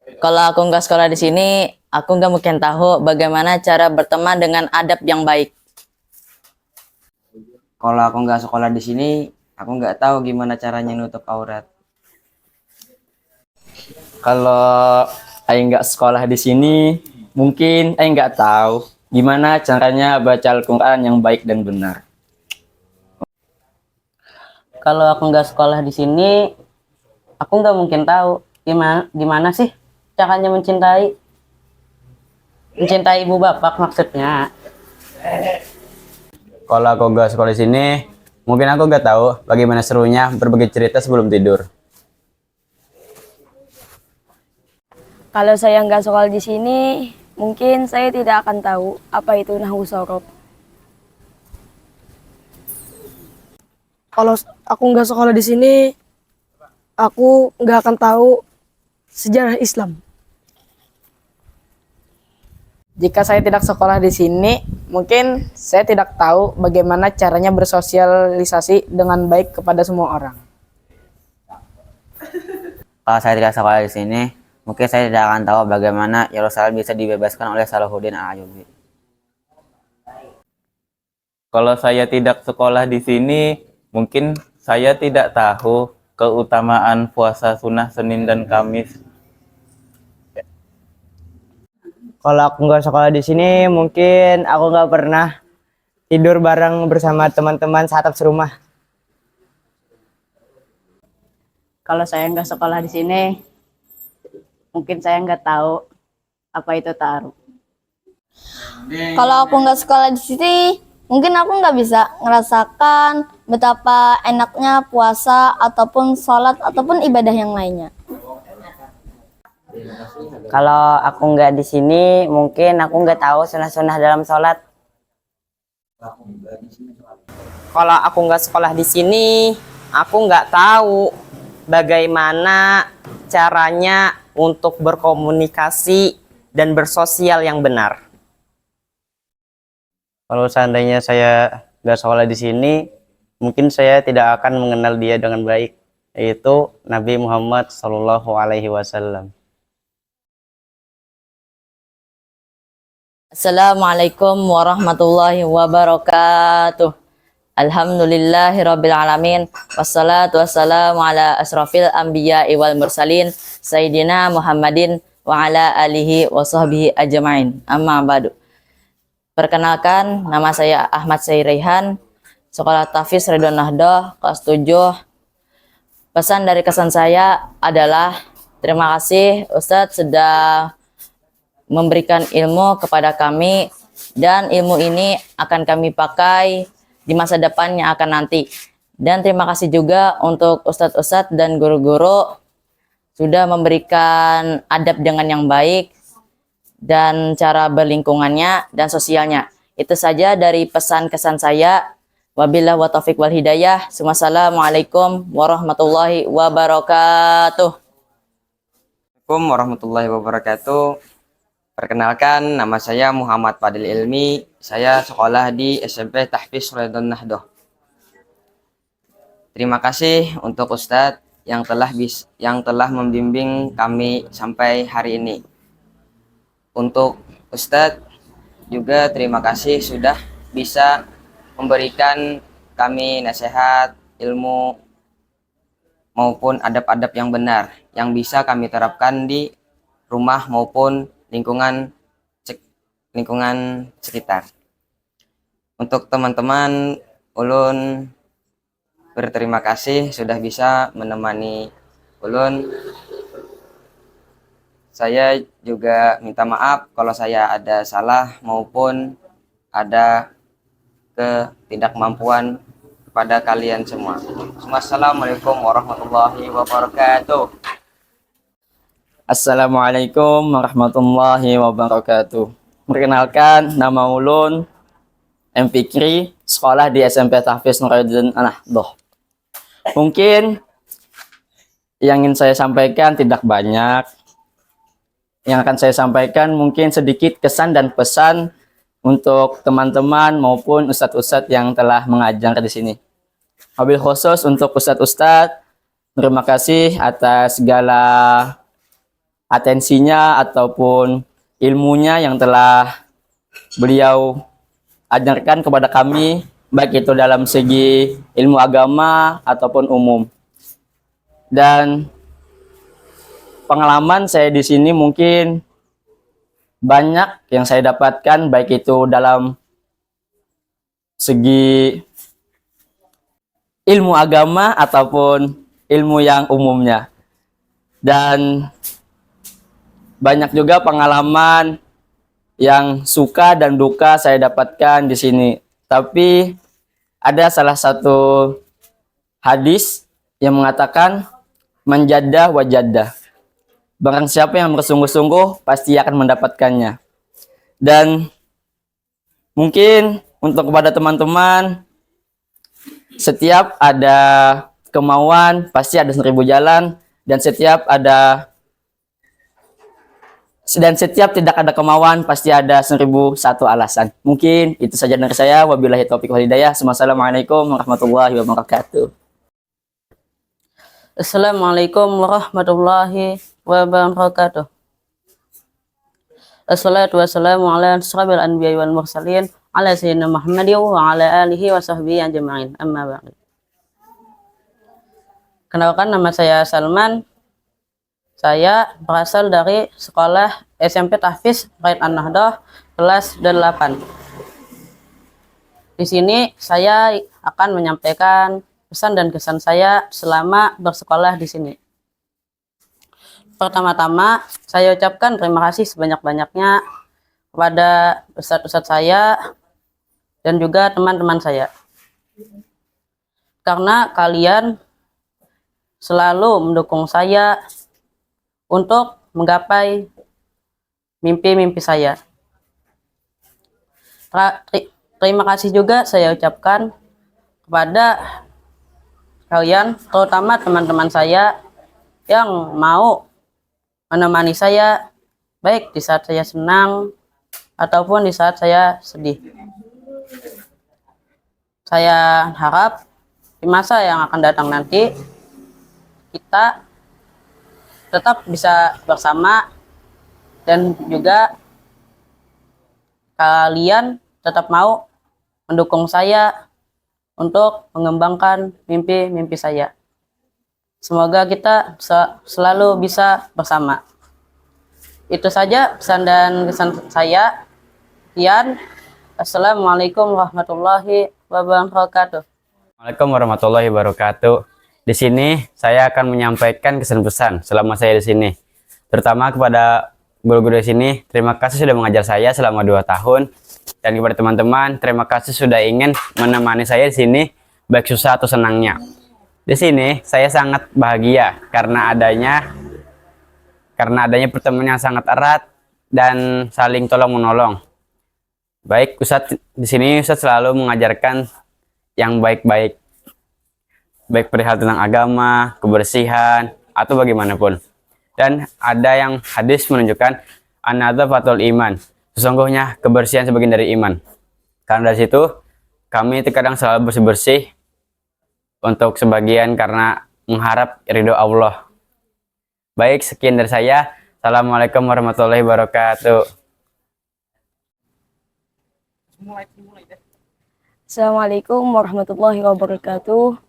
Kalau aku nggak sekolah di sini, aku nggak mungkin tahu bagaimana cara berteman dengan adab yang baik. Kalau aku nggak sekolah di sini, aku nggak tahu gimana caranya nutup aurat. Kalau Aing nggak sekolah di sini, mungkin Aing nggak tahu gimana caranya baca Al-Quran yang baik dan benar. Kalau aku nggak sekolah di sini, aku nggak mungkin tahu gimana gimana sih caranya mencintai ibu bapak maksudnya. Kalau aku nggak sekolah di sini, mungkin aku nggak tahu bagaimana serunya berbagi cerita sebelum tidur. Kalau saya nggak sekolah di sini, mungkin saya tidak akan tahu apa itu nahwu sorof. Kalau aku nggak sekolah di sini, aku nggak akan tahu sejarah Islam. Jika saya tidak sekolah di sini, mungkin saya tidak tahu bagaimana caranya bersosialisasi dengan baik kepada semua orang. Kalau saya tidak sekolah di sini, mungkin saya tidak akan tahu bagaimana Yerusalem bisa dibebaskan oleh Salahuddin Al-Ayyubi. Kalau saya tidak sekolah di sini, mungkin saya tidak tahu keutamaan puasa sunnah Senin dan Kamis. Kalau aku nggak sekolah di sini, mungkin aku nggak pernah tidur bareng bersama teman-teman seatap serumah. Kalau saya nggak sekolah di sini, mungkin saya nggak tahu apa itu ta'aruf. Kalau aku nggak sekolah di sini, mungkin aku nggak bisa ngerasakan betapa enaknya puasa ataupun sholat ataupun ibadah yang lainnya. Kalau aku nggak di sini, mungkin aku nggak tahu sunah-sunah dalam sholat. Kalau aku nggak sekolah di sini, aku nggak tahu bagaimana caranya untuk berkomunikasi dan bersosial yang benar. Kalau seandainya saya nggak sekolah di sini, mungkin saya tidak akan mengenal dia dengan baik, yaitu Nabi Muhammad SAW. Assalamualaikum warahmatullahi wabarakatuh. Alhamdulillahirabbil alamin. Wassalatu wassalamu ala asrofil anbiya'i wal mursalin Sayyidina Muhammadin wa ala alihi wa sahbihi ajma'in. Amma ba'du. Perkenalkan, nama saya Ahmad Sairaihan, Sekolah Tahfiz Ridwan Nahdoh, kelas 7. Pesan dari kesan saya adalah terima kasih Ustadz sudah memberikan ilmu kepada kami, dan ilmu ini akan kami pakai di masa depan yang akan nanti. Dan terima kasih juga untuk ustadz-ustadz dan guru-guru sudah memberikan adab dengan yang baik dan cara berlingkungannya dan sosialnya. Itu saja dari pesan kesan saya. Wabillahi wa taufiq wal hidayah. Wassalamualaikum warahmatullahi wabarakatuh. Assalamualaikum warahmatullahi wabarakatuh. Perkenalkan, nama saya Muhammad Fadil Ilmi. Saya sekolah di SMP Tahfiz Ridwan Nahdoh. Terima kasih untuk Ustadz yang telah membimbing kami sampai hari ini. Untuk Ustadz juga terima kasih sudah bisa memberikan kami nasihat, ilmu, maupun adab-adab yang benar yang bisa kami terapkan di rumah maupun lingkungan sekitar. Untuk teman-teman, ulun berterima kasih sudah bisa menemani ulun. Saya juga minta maaf kalau saya ada salah maupun ada ketidakmampuan kepada kalian semua. Assalamualaikum warahmatullahi wabarakatuh. Assalamualaikum warahmatullahi wabarakatuh. Perkenalkan, nama ulun M. Fikri, sekolah di SMP Tahfiz Ridwan Nahdoh. Mungkin yang ingin saya sampaikan tidak banyak. Yang akan saya sampaikan mungkin sedikit kesan dan pesan untuk teman-teman maupun ustadz-ustadz yang telah mengajar di sini. Wabil khusus untuk ustadz-ustadz, terima kasih atas segala atensinya ataupun ilmunya yang telah beliau ajarkan kepada kami, baik itu dalam segi ilmu agama ataupun umum. Dan pengalaman saya di sini mungkin banyak yang saya dapatkan, baik itu dalam segi ilmu agama ataupun ilmu yang umumnya. Dan banyak juga pengalaman yang suka dan duka saya dapatkan di sini. Tapi ada salah satu hadis yang mengatakan manjadah wajadah. Barang siapa yang bersungguh-sungguh pasti akan mendapatkannya. Dan mungkin untuk kepada teman-teman, setiap ada kemauan pasti ada 1000 jalan, dan setiap tidak ada kemauan pasti ada 1001 alasan. Mungkin itu saja dari saya. Wabillahi taufiq wal hidayah. Wassalamualaikum warahmatullahi wabarakatuh. Assalamualaikum warahmatullahi wabarakatuh. Assalatu wassalamu ala asyrafil anbiya'i wal mursalin ala sayyidina Muhammadin wa ala alihi wa sahbihi ajma'in. Amma ba'du. Kenalkan, nama saya Salman. Saya berasal dari sekolah SMP Tahfiz Raid An-Nahdoh kelas 8. Di sini saya akan menyampaikan pesan dan kesan saya selama bersekolah di sini. Pertama-tama, saya ucapkan terima kasih sebanyak-banyaknya kepada ustadz-ustadz saya dan juga teman-teman saya. Karena kalian selalu mendukung saya untuk menggapai mimpi-mimpi saya. Terima kasih juga saya ucapkan kepada kalian, terutama teman-teman saya yang mau menemani saya baik di saat saya senang ataupun di saat saya sedih. Saya harap di masa yang akan datang nanti kita tetap bisa bersama, dan juga kalian tetap mau mendukung saya untuk mengembangkan mimpi-mimpi saya. Semoga kita selalu bisa bersama. Itu saja pesan dan kesan saya. Sekian. Assalamualaikum warahmatullahi wabarakatuh. Assalamualaikum warahmatullahi wabarakatuh. Di sini saya akan menyampaikan kesan-pesan selama saya di sini. Terutama kepada guru-guru di sini, terima kasih sudah mengajar saya selama 2 tahun. Dan kepada teman-teman, terima kasih sudah ingin menemani saya di sini, baik susah atau senangnya. Di sini saya sangat bahagia karena adanya pertemuan yang sangat erat dan saling tolong menolong. Baik Ustadz di sini, Ustadz selalu mengajarkan yang baik-baik, baik perihal tentang agama, kebersihan, atau bagaimanapun. Dan ada yang hadis menunjukkan an-nadzafatul iman. Sesungguhnya kebersihan sebagian dari iman. Karena dari situ kami terkadang selalu bersih-bersih untuk sebagian karena mengharap ridho Allah. Baik, sekian dari saya. Assalamualaikum warahmatullahi wabarakatuh. Assalamualaikum warahmatullahi wabarakatuh.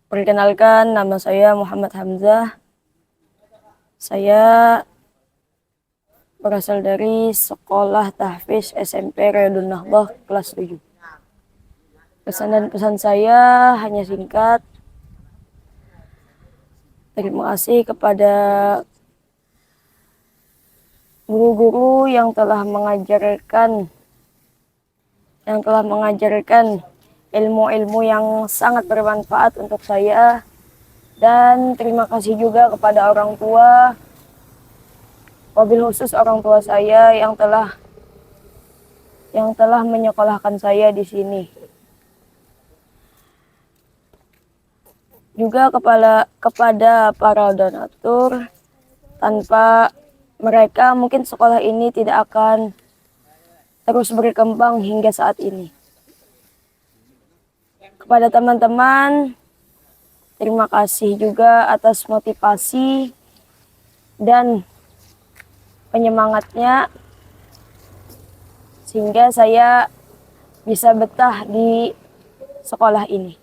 Perkenalkan, nama saya Muhammad Hamzah. Saya berasal dari Sekolah Tahfiz SMP Riyadun Nahdoh kelas 7. Pesan dan pesan saya hanya singkat. Terima kasih kepada guru-guru yang telah mengajarkan ilmu-ilmu yang sangat bermanfaat untuk saya, dan terima kasih juga kepada orang tua, wabil khusus orang tua saya yang telah menyekolahkan saya di sini. Juga kepada para donatur, tanpa mereka mungkin sekolah ini tidak akan terus berkembang hingga saat ini. Kepada teman-teman, terima kasih juga atas motivasi dan penyemangatnya sehingga saya bisa betah di sekolah ini.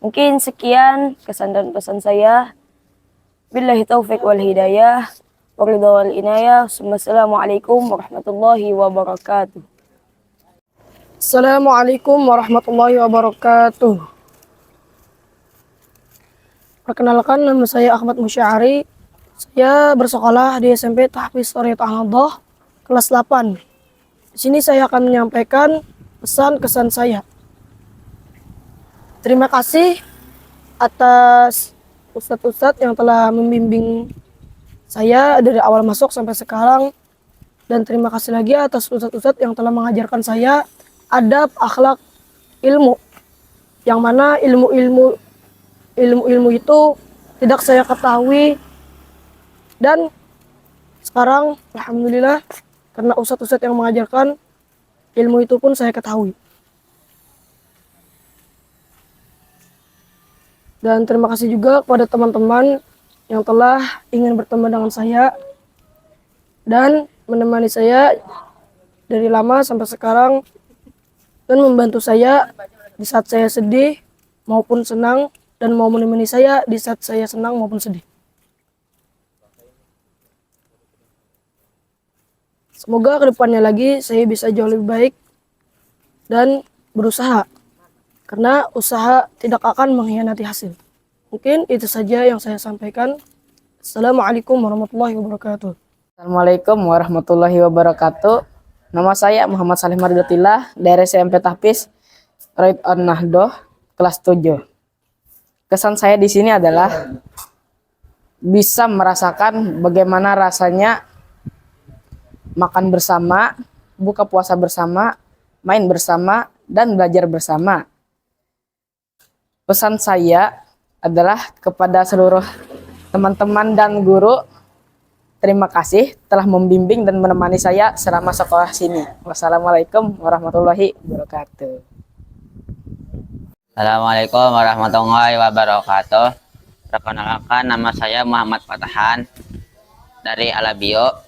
Mungkin sekian kesan dan pesan saya. Billahi taufiq wal hidayah. Waridha wal inayah. Assalamualaikum warahmatullahi wabarakatuh. Assalamualaikum warahmatullahi wabarakatuh. Perkenalkan, nama saya Ahmad Musyari. Saya bersekolah di SMP Tahfiz Sharia An-Nahdhah kelas 8. Di sini saya akan menyampaikan pesan kesan saya. Terima kasih atas ustadz-ustadz yang telah membimbing saya dari awal masuk sampai sekarang. Dan terima kasih lagi atas ustadz-ustadz yang telah mengajarkan saya adab, akhlak, ilmu. Yang mana ilmu-ilmu itu tidak saya ketahui. Dan sekarang alhamdulillah karena ustadz-ustadz yang mengajarkan, ilmu itu pun saya ketahui. Dan terima kasih juga kepada teman-teman yang telah ingin bertemu dengan saya dan menemani saya dari lama sampai sekarang dan membantu saya di saat saya sedih maupun senang dan mau menemani saya di saat saya senang maupun sedih. Semoga kedepannya lagi saya bisa jauh lebih baik dan berusaha, karena usaha tidak akan mengkhianati hasil. Mungkin itu saja yang saya sampaikan. Assalamualaikum warahmatullahi wabarakatuh. Assalamualaikum warahmatullahi wabarakatuh. Nama saya Muhammad Salih Mardotillah dari SMP Tahfiz Sharia An-Nahdhah kelas 7. Kesan saya di sini adalah bisa merasakan bagaimana rasanya makan bersama, buka puasa bersama, main bersama, dan belajar bersama. Pesan saya adalah kepada seluruh teman-teman dan guru, terima kasih telah membimbing dan menemani saya selama sekolah sini. Wassalamualaikum warahmatullahi wabarakatuh. Assalamualaikum warahmatullahi wabarakatuh. Perkenalkan, nama saya Muhammad Fatahan dari Alabio.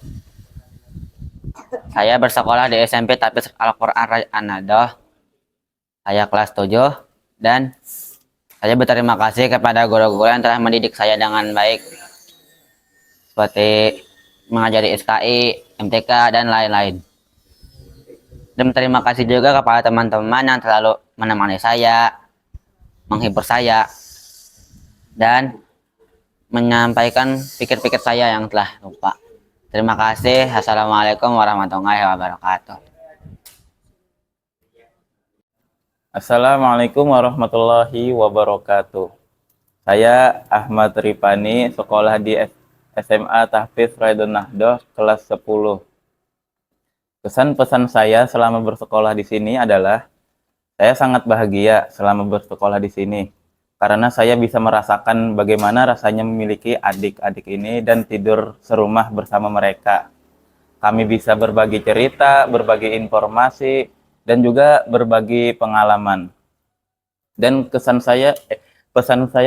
Saya bersekolah di SMP Tahfiz Al-Quran An-Nahdhah. Saya kelas 7 dan saya berterima kasih kepada guru-guru yang telah mendidik saya dengan baik, seperti mengajari SKI, MTK, dan lain-lain. Dan terima kasih juga kepada teman-teman yang selalu menemani saya, menghibur saya, dan menyampaikan pikir-pikir saya yang telah lupa. Terima kasih. Assalamualaikum warahmatullahi wabarakatuh. Assalamualaikum warahmatullahi wabarakatuh. Saya Ahmad Ripani, sekolah di SMA Tahfiz Sharia An-Nahdhah kelas 10. Kesan pesan saya selama bersekolah di sini adalah saya sangat bahagia selama bersekolah di sini karena saya bisa merasakan bagaimana rasanya memiliki adik-adik ini dan tidur serumah bersama mereka. Kami bisa berbagi cerita, berbagi informasi, dan juga berbagi pengalaman. Dan pesan saya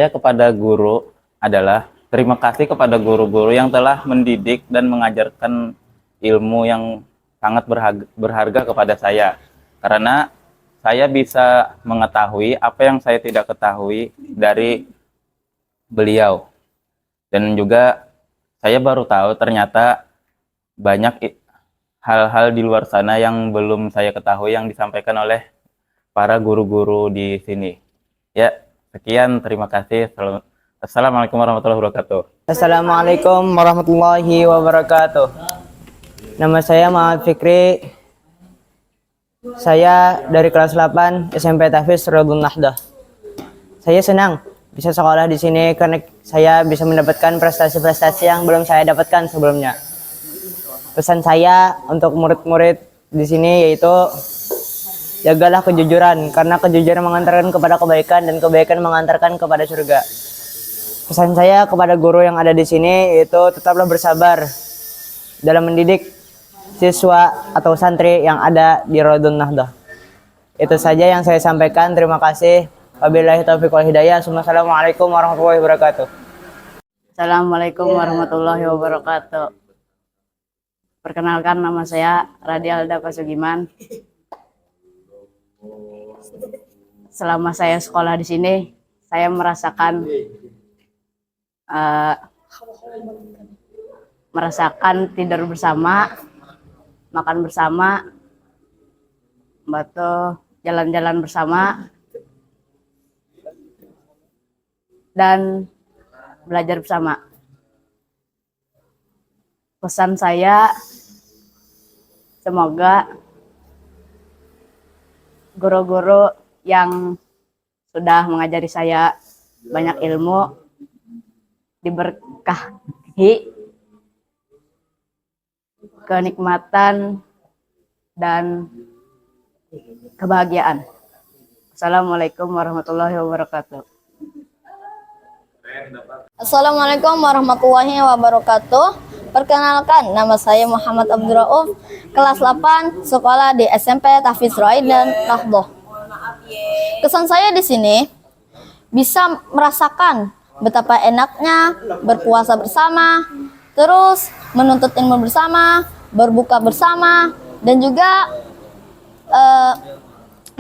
kepada guru adalah terima kasih kepada guru-guru yang telah mendidik dan mengajarkan ilmu yang sangat berharga kepada saya. Karena saya bisa mengetahui apa yang saya tidak ketahui dari beliau. Dan juga saya baru tahu ternyata banyak hal-hal di luar sana yang belum saya ketahui yang disampaikan oleh para guru-guru di sini. Ya, sekian, terima kasih. Assalamualaikum warahmatullahi wabarakatuh. Assalamualaikum warahmatullahi wabarakatuh. Nama saya Muhammad Fikri. Saya dari kelas 8 SMP Tahfiz Sharia An-Nahdhah. Saya senang bisa sekolah di sini karena saya bisa mendapatkan prestasi-prestasi yang belum saya dapatkan sebelumnya. Pesan saya untuk murid-murid di sini yaitu jagalah kejujuran, karena kejujuran mengantarkan kepada kebaikan dan kebaikan mengantarkan kepada surga. Pesan saya kepada guru yang ada di sini yaitu tetaplah bersabar dalam mendidik siswa atau santri yang ada di Sharia An-Nahdhah. Itu saja yang saya sampaikan. Terima kasih. Wabillahi taufiq wal hidayah. Assalamualaikum warahmatullahi wabarakatuh. Assalamualaikum warahmatullahi wabarakatuh. Perkenalkan, nama saya Radialda Pasugiman. Selama saya sekolah di sini, saya merasakan tidur bersama, makan bersama, batu jalan-jalan bersama, dan belajar bersama. Pesan saya, semoga guru-guru yang sudah mengajari saya banyak ilmu diberkahi kenikmatan dan kebahagiaan. Assalamualaikum warahmatullahi wabarakatuh. Assalamualaikum warahmatullahi wabarakatuh. Perkenalkan, nama saya Muhammad Abdul Rauf, kelas 8, sekolah di SMP Tahfiz Roid dan Nahdoh. Kesan saya di sini bisa merasakan betapa enaknya berpuasa bersama, terus menuntut ilmu bersama, berbuka bersama, dan juga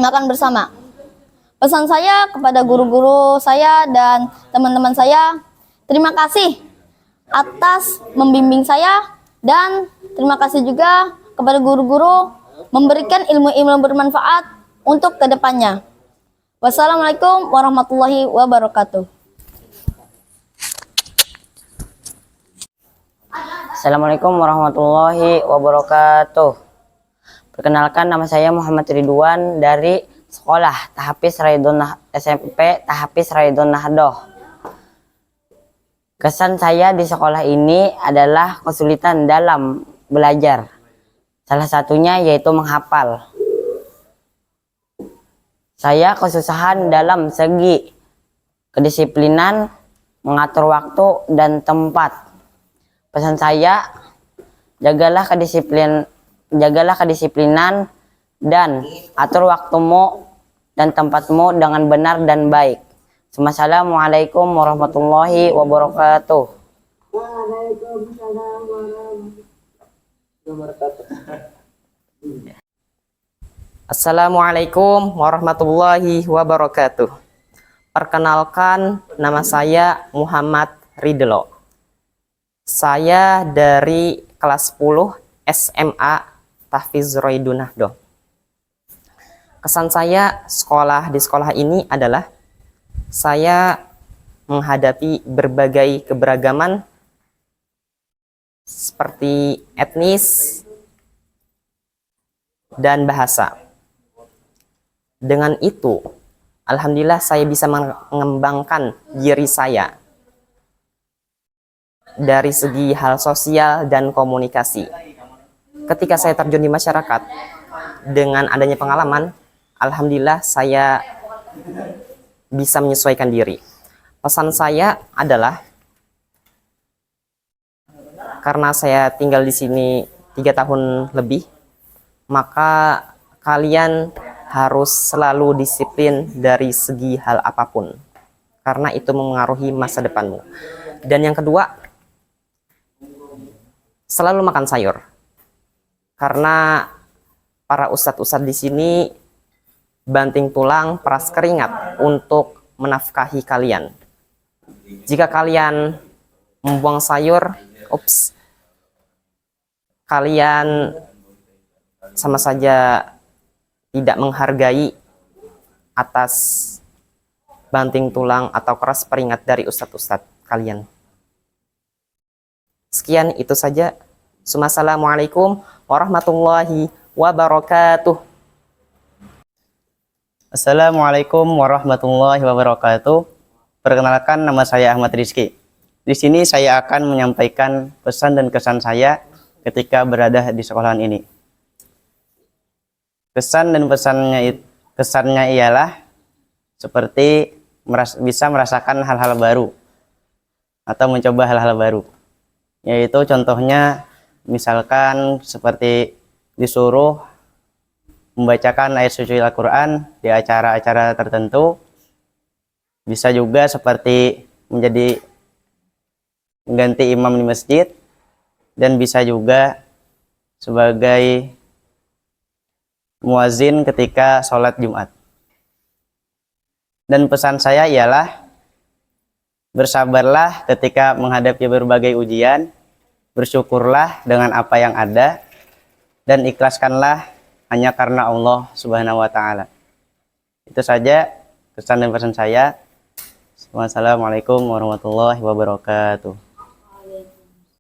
makan bersama. Pesan saya kepada guru-guru saya dan teman-teman saya, terima kasih atas membimbing saya, dan terima kasih juga kepada guru-guru memberikan ilmu-ilmu bermanfaat untuk kedepannya. Wassalamualaikum warahmatullahi wabarakatuh. Assalamualaikum warahmatullahi wabarakatuh. Perkenalkan, nama saya Muhammad Ridwan dari Sekolah Tahfiz SMP Tahfiz Raidun Nahdoh. Kesan saya di sekolah ini adalah kesulitan dalam belajar. Salah satunya yaitu menghafal. Saya kesusahan dalam segi kedisiplinan, mengatur waktu dan tempat. Pesan saya, jagalah kedisiplinan dan atur waktumu dan tempatmu dengan benar dan baik. Assalamualaikum warahmatullahi wabarakatuh. Waalaikumsalam warahmatullahi wabarakatuh. Assalamualaikum warahmatullahi wabarakatuh. Perkenalkan, nama saya Muhammad Ridlo. Saya dari kelas 10 SMA Tahfiz Roidun Nahdoh. Kesan saya sekolah di sekolah ini adalah saya menghadapi berbagai keberagaman seperti etnis dan bahasa. Dengan itu, alhamdulillah saya bisa mengembangkan diri saya dari segi hal sosial dan komunikasi. Ketika saya terjun di masyarakat, dengan adanya pengalaman, alhamdulillah saya bisa menyesuaikan diri. Pesan saya adalah, karena saya tinggal di sini 3 tahun lebih, maka kalian harus selalu disiplin dari segi hal apapun, karena itu memengaruhi masa depanmu. Dan yang kedua, selalu makan sayur, karena para ustadz-ustadz di sini banting tulang, peras keringat untuk menafkahi kalian. Jika kalian membuang sayur, kalian sama saja tidak menghargai atas banting tulang atau keras keringat dari ustadz-ustadz kalian. Sekian, itu saja. Assalamualaikum warahmatullahi wabarakatuh. Assalamualaikum warahmatullahi wabarakatuh. Perkenalkan, nama saya Ahmad Rizky. Di sini saya akan menyampaikan pesan dan kesan saya ketika berada di sekolahan ini. Kesan dan kesannya ialah seperti bisa merasakan hal-hal baru atau mencoba hal-hal baru. Yaitu contohnya misalkan seperti disuruh membacakan ayat suci Al-Quran di acara-acara tertentu. Bisa juga seperti menjadi mengganti imam di masjid, dan bisa juga sebagai muazin ketika sholat Jumat. Dan pesan saya ialah bersabarlah ketika menghadapi berbagai ujian, bersyukurlah dengan apa yang ada, dan ikhlaskanlah hanya karena Allah Subhanahu wa Ta'ala. Itu saja kesan dan pesan saya. Wassalamualaikum warahmatullahi wabarakatuh.